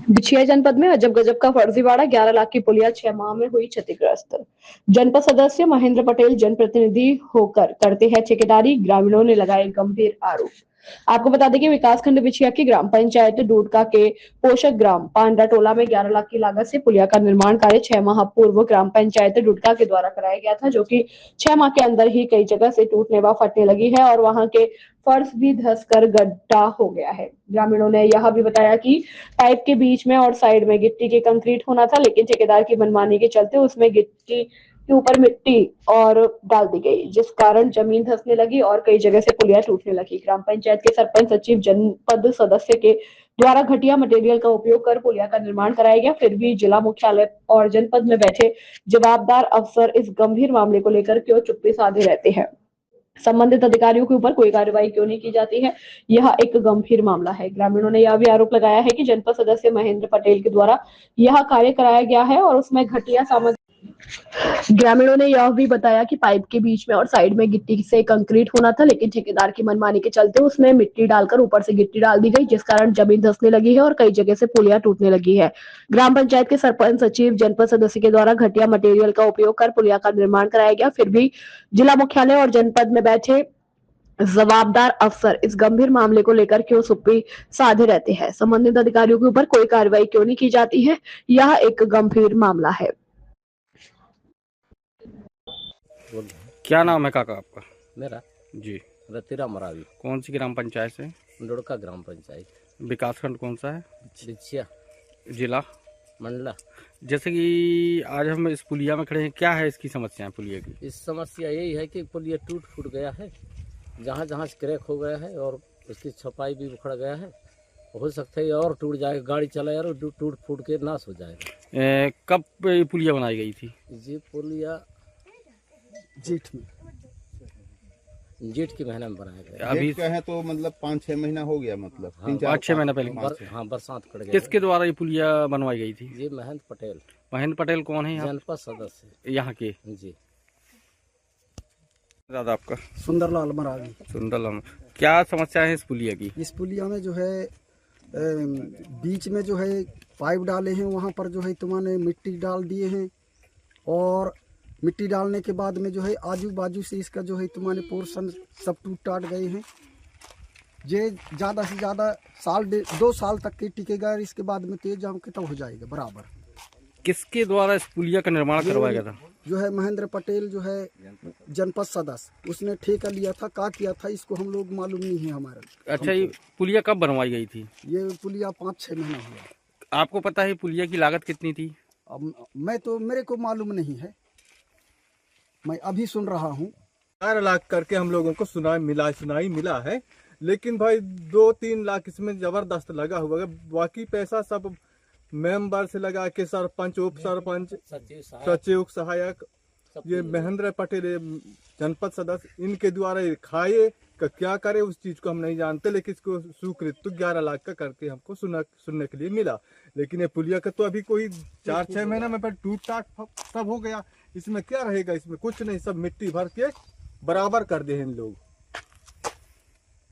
बिछिया जनपद में अजब गजब का फर्जीवाड़ा, 11 लाख की पुलिया 6 माह में हुई क्षतिग्रस्त। जनपद सदस्य महेंद्र पटेल जनप्रतिनिधि होकर करते हैं ठेकेदारी, ग्रामीणों ने लगाए गंभीर आरोप। आपको बता दें कि विकासखंड बिछिया की ग्राम पंचायत डूडका के पोषक ग्राम पांडा टोला में 11 लाख की लागत से पुलिया का निर्माण कार्य 6 माह पूर्व ग्राम पंचायत डूडका के द्वारा कराया गया था, जो कि 6 माह के अंदर ही कई जगह से टूटने व फटने लगी है और वहां के फर्श भी धंस कर गड्ढा हो गया है। ग्रामीणों ने यह भी बताया कि पाइप के बीच में और साइड में गिट्टी के कंक्रीट होना था, लेकिन ठेकेदार की मनमानी के चलते उसमें गिट्टी के ऊपर मिट्टी और डाल दी गई, जिस कारण जमीन धंसने लगी और कई जगह से पुलिया टूटने लगी। ग्राम पंचायत के सरपंच सचिव जनपद सदस्य के द्वारा घटिया मटेरियल का उपयोग कर पुलिया का निर्माण कराया गया, फिर भी जिला मुख्यालय और जनपद में बैठे जवाबदार अफसर इस गंभीर मामले को लेकर क्यों चुप्पी साधे रहते हैं? संबंधित अधिकारियों के ऊपर कोई कार्रवाई क्यों नहीं की जाती है? यह एक गंभीर मामला है। ग्रामीणों ने यह भी आरोप लगाया है कि जनपद सदस्य महेंद्र पटेल के द्वारा यह कार्य कराया गया है और उसमें घटिया सामग्री। ग्रामीणों ने यह भी बताया कि पाइप के बीच में और साइड में गिट्टी से कंक्रीट होना था, लेकिन ठेकेदार की मनमानी के चलते उसमें मिट्टी डालकर ऊपर से गिट्टी डाल दी गई, जिस कारण जमीन धंसने लगी है और कई जगह से पुलिया टूटने लगी है। ग्राम पंचायत के सरपंच सचिव जनपद सदस्य के द्वारा घटिया मटेरियल का उपयोग कर पुलिया का निर्माण कराया गया, फिर भी जिला मुख्यालय और जनपद में बैठे जवाबदार अफसर इस गंभीर मामले को लेकर क्यों चुप्पी साधे रहते हैं? संबंधित अधिकारियों के ऊपर कोई कार्रवाई क्यों नहीं की जाती है? यह एक गंभीर मामला है। क्या नाम है काका आपका? मेरा जी। रतिराम मरावी। कौन सी ग्राम पंचायत से? डुडका ग्राम पंचायत। विकासखंड कौन सा है? बिछिया। जिला? मंडला। जैसे कि आज हम इस पुलिया में खड़े हैं, क्या है इसकी समस्या पुलिया की? इस समस्या यही है कि पुलिया टूट फूट गया है, जहाँ जहाँ से क्रैक हो गया है और उसकी छपाई भी उखड़ गया है। हो सकता है और टूट जाएगा, गाड़ी चलाए और टूट फूट के नाश हो जाएगा। कब ये पुलिया बनाई गई थी? ये पुलिया जेठ के महीने में बनाया गया। अभी है तो मतलब 5-6 महीना हो गया, मतलब हाँ, 5-6 महीना पहले। हाँ, बरसात पड़ गई। किसके द्वारा ये पुलिया बनवाई गई थी? ये महेंद्र पटेल। महेंद्र पटेल कौन है? जनपद सदस्य यहाँ के। जी। दादा आपका? सुंदरलाल मरावी। सुंदरलाल, क्या समस्या है इस पुलिया की? इस पुलिया में जो है बीच में जो है पाइप डाले हैं, वहाँ पर जो है तुमने मिट्टी डाल दिए हैं और मिट्टी डालने के बाद में जो है आजू बाजू से इसका जो है तुम्हारे पोर्शन सब टूट टाट गए हैं। ये ज़्यादा से ज़्यादा 2 साल तक के टिकेगा, इसके बाद में तेज जाम के तब हो जाएगा बराबर। किसके द्वारा इस पुलिया का निर्माण करवाया गया था? जो है महेंद्र पटेल जो है जनपद सदस्य, उसने ठेका लिया था, क्या किया था इसको हम लोग मालूम नहीं है हमारा। अच्छा, ये पुलिया कब बनवाई गई थी? ये पुलिया 5-6 महीना हुआ। आपको पता है पुलिया की लागत कितनी थी? अब मेरे को मालूम नहीं है, मैं अभी सुन रहा हूँ। 4 लाख करके हम लोगों को सुनाई मिला है, लेकिन भाई 2-3 लाख इसमें जबरदस्त लगा हुआ है। बाकी पैसा सब मेंबर से लगा के सरपंच, उप सरपंच, सचिव, सहायक, ये महेंद्र पटेल जनपद सदस्य, इनके द्वारा खाए का क्या करे उस चीज को हम नहीं जानते, लेकिन इसको स्वीकृत तो 11 लाख का करके हमको सुनने के लिए मिला। लेकिन ये पुलिया का तो अभी कोई 4-6 महीना में टूट टाट सब हो गया। इसमें क्या रहेगा? इसमें कुछ नहीं, सब मिट्टी भर के बराबर कर दे हैं इन लोग।